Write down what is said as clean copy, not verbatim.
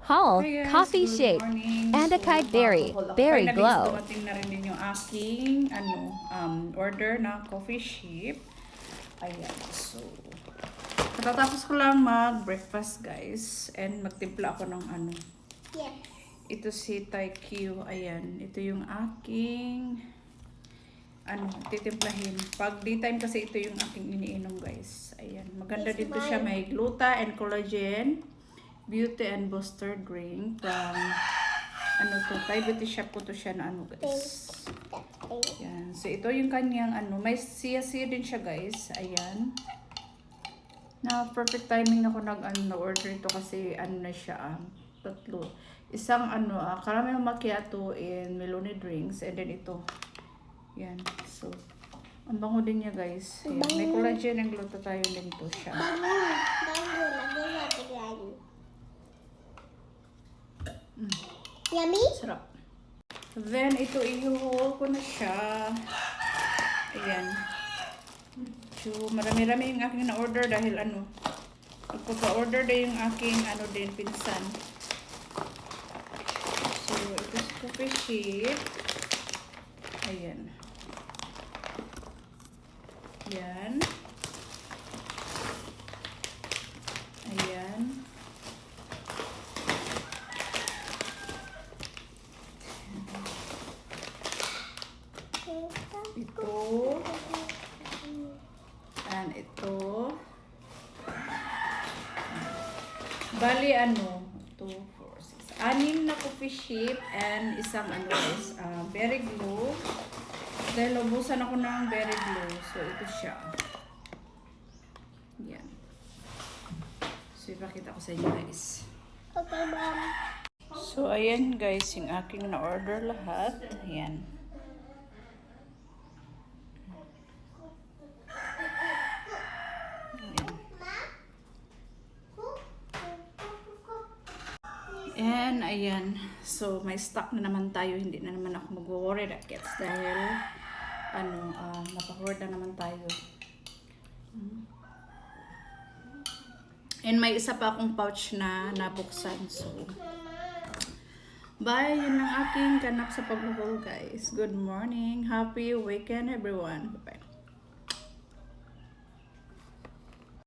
Hall, Hi guys, Coffee good Shake, morning. and a Kite Berry, Berry Finally, Glow. dumating na rin din yung aking order na coffee ship. Ayan, so katatapos ko lang mag-breakfast guys and magtimpla ako ng Yes. ito si Taikyu. Ayan, ito yung aking titimplahin. Pag daytime kasi ito yung aking iniinom guys. Ayan, maganda dito siya, may gluta and collagen, beauty and booster drink from Thai beauty shop ko to siya na guys. Ayan, so ito yung kanyang may chia din siya guys. Ayan. Na perfect timing ako na-order ito kasi na siya tatlo. Isang caramel macchiato and meloni drinks and then ito. Yan. So, ang bango din niya guys. Ayan. May collagen and glutathione din to siya. Yummy? Sarap. Then, ito i-haul ko na siya. Ayan. So, marami-rami yung aking na-order dahil nagpapa-order na yung aking din, pinsan. So, ito si coffee sheet. Ayan. Ayan. Ayan. Ito. And ito. Bali 2, 4, 6. 6 na coffee sheet and isang berry glue. Dahil ubusan ako ng berry glue. So ito siya. Yan. So ipakita ko sa inyo guys. Okay, Mom. So ayan guys, yung aking na-order lahat. Ayan. And ayan, so may stock na naman tayo, hindi na naman ako mag-worry that gets dahil napa-hoard na naman tayo. And may isa pa akong pouch na nabuksan. So bye, yun ang aking ganap sa pag-haul guys. Good morning, happy weekend everyone. Bye.